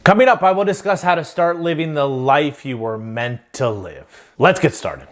Coming up, I will discuss how to start living the life you were meant to live. Let's get started.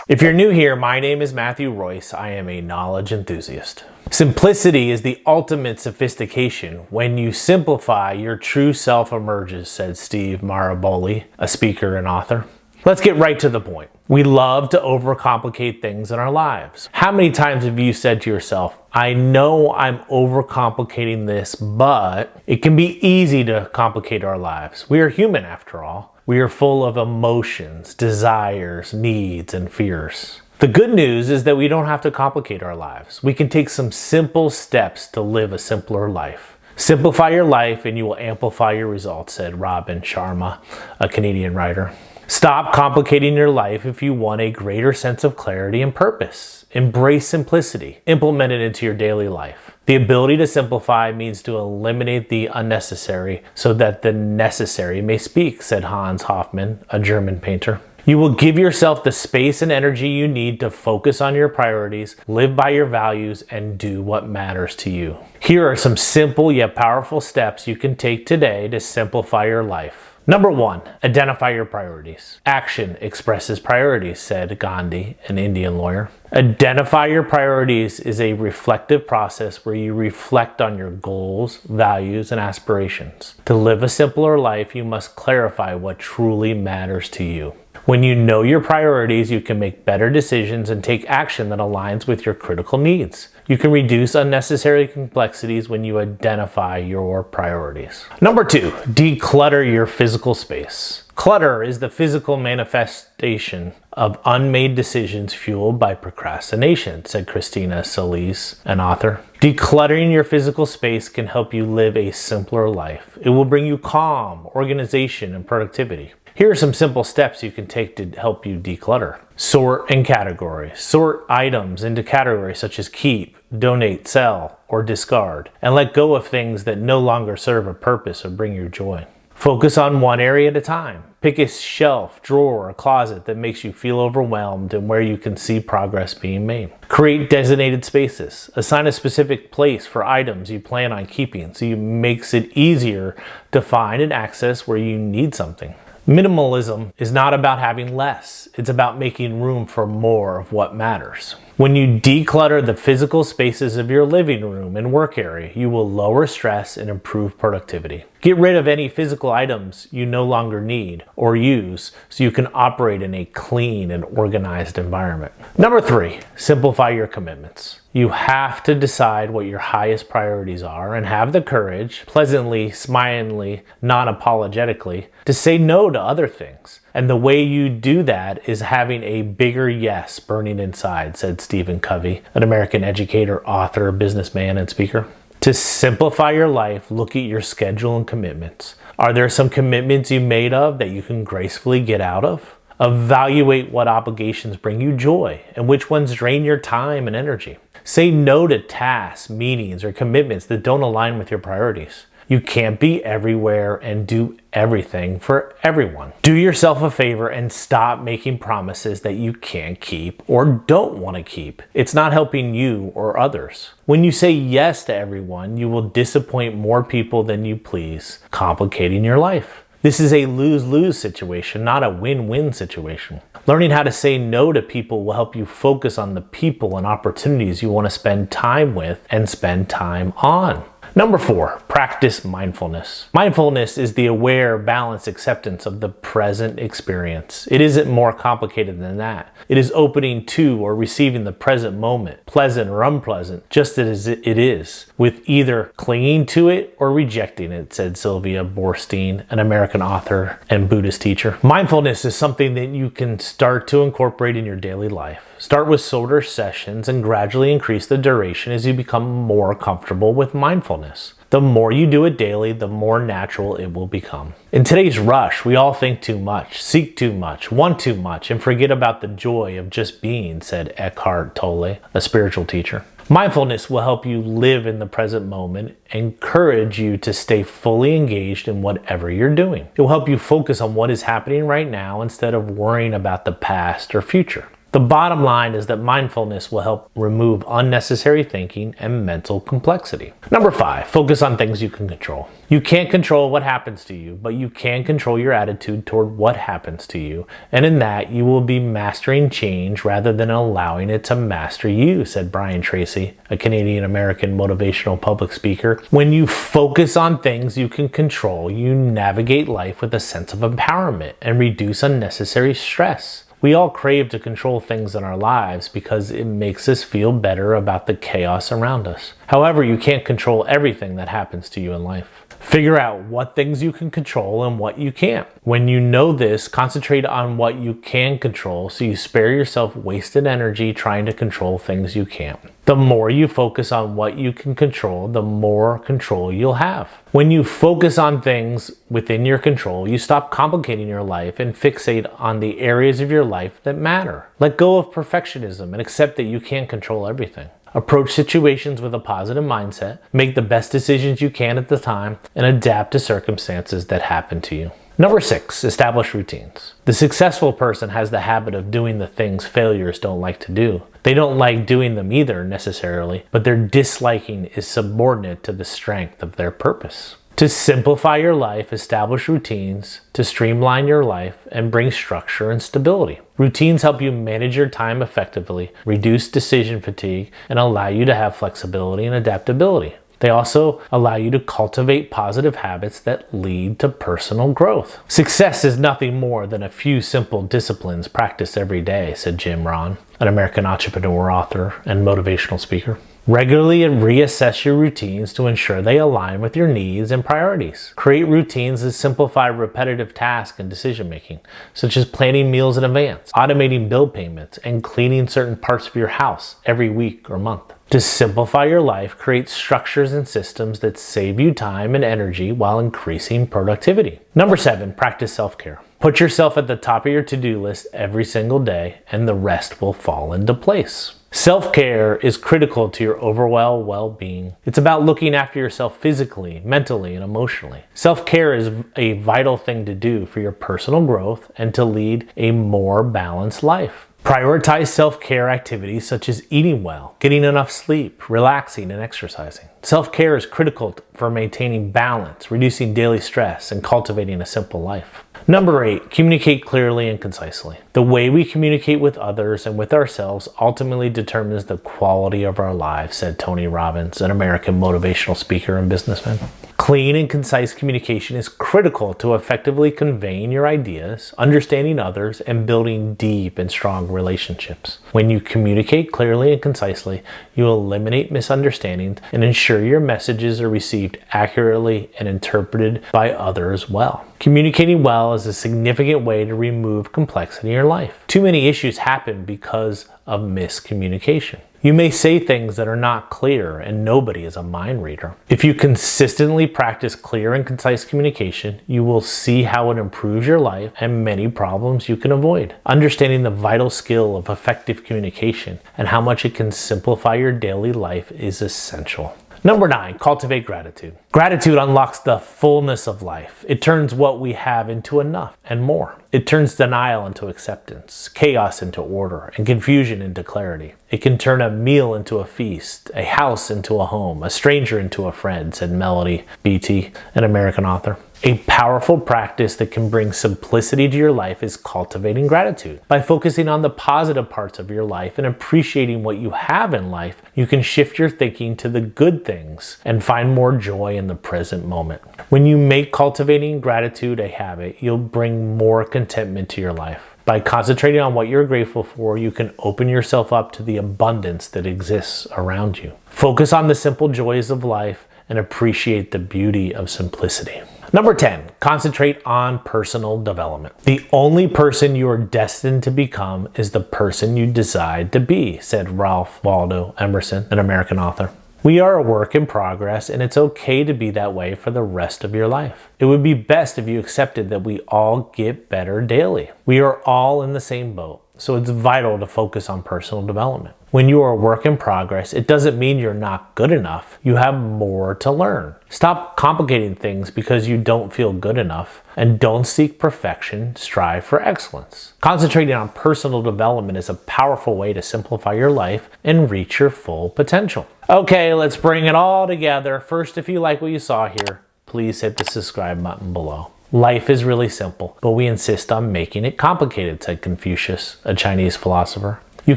If you're new here, my name is Matthew Royse. I am a knowledge enthusiast. Simplicity is the ultimate sophistication. When you simplify, your true self emerges, said Steve Maraboli, a speaker and author. Let's get right to the point. We love to overcomplicate things in our lives. How many times have you said to yourself, I know I'm overcomplicating this, but it can be easy to complicate our lives. We are human after all. We are full of emotions, desires, needs, and fears. The good news is that we don't have to complicate our lives. We can take some simple steps to live a simpler life. Simplify your life and you will amplify your results, said Robin Sharma, a Canadian writer. Stop complicating your life if you want a greater sense of clarity and purpose. Embrace simplicity. Implement it into your daily life. The ability to simplify means to eliminate the unnecessary so that the necessary may speak, said Hans Hofmann, a German painter. You will give yourself the space and energy you need to focus on your priorities, live by your values, and do what matters to you. Here are some simple yet powerful steps you can take today to simplify your life. Number 1, identify your priorities. Action expresses priorities, said Gandhi, an Indian lawyer. Identify your priorities is a reflective process where you reflect on your goals, values, and aspirations. To live a simpler life, you must clarify what truly matters to you. When you know your priorities, you can make better decisions and take action that aligns with your critical needs. You can reduce unnecessary complexities when you identify your priorities. Number 2, declutter your physical space. Clutter is the physical manifestation of unmade decisions fueled by procrastination, said Christina Solis, an author. Decluttering your physical space can help you live a simpler life. It will bring you calm, organization, and productivity. Here are some simple steps you can take to help you declutter. Sort and category. Sort items into categories such as keep, donate, sell, or discard, and let go of things that no longer serve a purpose or bring you joy. Focus on one area at a time. Pick a shelf, drawer, or closet that makes you feel overwhelmed and where you can see progress being made. Create designated spaces. Assign a specific place for items you plan on keeping so it makes it easier to find and access where you need something. Minimalism is not about having less. It's about making room for more of what matters. When you declutter the physical spaces of your living room and work area, you will lower stress and improve productivity. Get rid of any physical items you no longer need or use so you can operate in a clean and organized environment. Number 3, simplify your commitments. You have to decide what your highest priorities are and have the courage, pleasantly, smilingly, non-apologetically, to say no to other things. And the way you do that is having a bigger yes burning inside, said Stephen Covey, an American educator, author, businessman, and speaker. To simplify your life, look at your schedule and commitments. Are there some commitments you made of that you can gracefully get out of? Evaluate what obligations bring you joy and which ones drain your time and energy. Say no to tasks, meetings, or commitments that don't align with your priorities. You can't be everywhere and do everything for everyone. Do yourself a favor and stop making promises that you can't keep or don't want to keep. It's not helping you or others. When you say yes to everyone, you will disappoint more people than you please, complicating your life. This is a lose-lose situation, not a win-win situation. Learning how to say no to people will help you focus on the people and opportunities you want to spend time with and spend time on. Number 4, practice mindfulness. Mindfulness is the aware, balanced acceptance of the present experience. It isn't more complicated than that. It is opening to or receiving the present moment, pleasant or unpleasant, just as it is, with either clinging to it or rejecting it, said Sylvia Boorstein, an American author and Buddhist teacher. Mindfulness is something that you can start to incorporate in your daily life. Start with shorter sessions and gradually increase the duration as you become more comfortable with mindfulness. The more you do it daily, the more natural it will become. In today's rush, we all think too much, seek too much, want too much, and forget about the joy of just being, said Eckhart Tolle, a spiritual teacher. Mindfulness will help you live in the present moment and encourage you to stay fully engaged in whatever you're doing. It will help you focus on what is happening right now instead of worrying about the past or future. The bottom line is that mindfulness will help remove unnecessary thinking and mental complexity. Number 5, focus on things you can control. You can't control what happens to you, but you can control your attitude toward what happens to you. And in that, you will be mastering change rather than allowing it to master you, said Brian Tracy, a Canadian-American motivational public speaker. When you focus on things you can control, you navigate life with a sense of empowerment and reduce unnecessary stress. We all crave to control things in our lives because it makes us feel better about the chaos around us. However, you can't control everything that happens to you in life. Figure out what things you can control and what you can't. When you know this, concentrate on what you can control so you spare yourself wasted energy trying to control things you can't. The more you focus on what you can control, the more control you'll have. When you focus on things within your control, you stop complicating your life and fixate on the areas of your life that matter. Let go of perfectionism and accept that you can't control everything. Approach situations with a positive mindset, make the best decisions you can at the time, and adapt to circumstances that happen to you. Number 6, establish routines. The successful person has the habit of doing the things failures don't like to do. They don't like doing them either necessarily, but their disliking is subordinate to the strength of their purpose. To simplify your life, establish routines to streamline your life and bring structure and stability. Routines help you manage your time effectively, reduce decision fatigue, and allow you to have flexibility and adaptability. They also allow you to cultivate positive habits that lead to personal growth. Success is nothing more than a few simple disciplines practiced every day, said Jim Rohn, an American entrepreneur, author, and motivational speaker. Regularly reassess your routines to ensure they align with your needs and priorities. Create routines that simplify repetitive tasks and decision making, such as planning meals in advance, automating bill payments, and cleaning certain parts of your house every week or month. To simplify your life, create structures and systems that save you time and energy while increasing productivity. Number 7, practice self-care. Put yourself at the top of your to-do list every single day, and the rest will fall into place. Self-care is critical to your overall well-being. It's about looking after yourself physically, mentally, and emotionally. Self-care is a vital thing to do for your personal growth and to lead a more balanced life. Prioritize self-care activities such as eating well, getting enough sleep, relaxing, and exercising. Self-care is critical for maintaining balance, reducing daily stress, and cultivating a simple life. Number 8, communicate clearly and concisely. The way we communicate with others and with ourselves ultimately determines the quality of our lives, said Tony Robbins, an American motivational speaker and businessman. Clean and concise communication is critical to effectively conveying your ideas, understanding others, and building deep and strong relationships. When you communicate clearly and concisely, you eliminate misunderstandings and ensure your messages are received accurately and interpreted by others well. Communicating well is a significant way to remove complexity in your life. Too many issues happen because of miscommunication. You may say things that are not clear, and nobody is a mind reader. If you consistently practice clear and concise communication, you will see how it improves your life and many problems you can avoid. Understanding the vital skill of effective communication and how much it can simplify your daily life is essential. Number 9, cultivate gratitude. Gratitude unlocks the fullness of life. It turns what we have into enough and more. It turns denial into acceptance, chaos into order, and confusion into clarity. It can turn a meal into a feast, a house into a home, a stranger into a friend, said Melody Beattie, an American author. A powerful practice that can bring simplicity to your life is cultivating gratitude. By focusing on the positive parts of your life and appreciating what you have in life, you can shift your thinking to the good things and find more joy in the present moment. When you make cultivating gratitude a habit, you'll bring more contentment to your life. By concentrating on what you're grateful for, you can open yourself up to the abundance that exists around you. Focus on the simple joys of life and appreciate the beauty of simplicity. Number 10, concentrate on personal development. The only person you are destined to become is the person you decide to be, said Ralph Waldo Emerson, an American author. We are a work in progress, and it's okay to be that way for the rest of your life. It would be best if you accepted that we all get better daily. We are all in the same boat, so it's vital to focus on personal development. When you are a work in progress, it doesn't mean you're not good enough. You have more to learn. Stop complicating things because you don't feel good enough, and don't seek perfection, strive for excellence. Concentrating on personal development is a powerful way to simplify your life and reach your full potential. Okay, let's bring it all together. First, if you like what you saw here, please hit the subscribe button below. Life is really simple, but we insist on making it complicated, said Confucius, a Chinese philosopher. You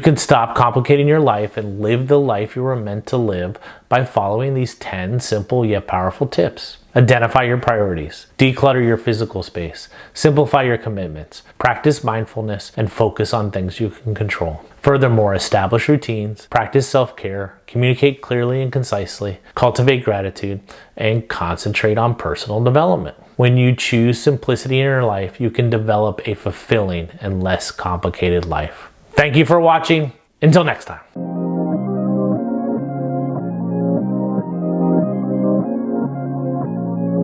can stop complicating your life and live the life you were meant to live by following these 10 simple yet powerful tips. Identify your priorities, declutter your physical space, simplify your commitments, practice mindfulness, and focus on things you can control. Furthermore, establish routines, practice self-care, communicate clearly and concisely, cultivate gratitude, and concentrate on personal development. When you choose simplicity in your life, you can develop a fulfilling and less complicated life. Thank you for watching. Until next time.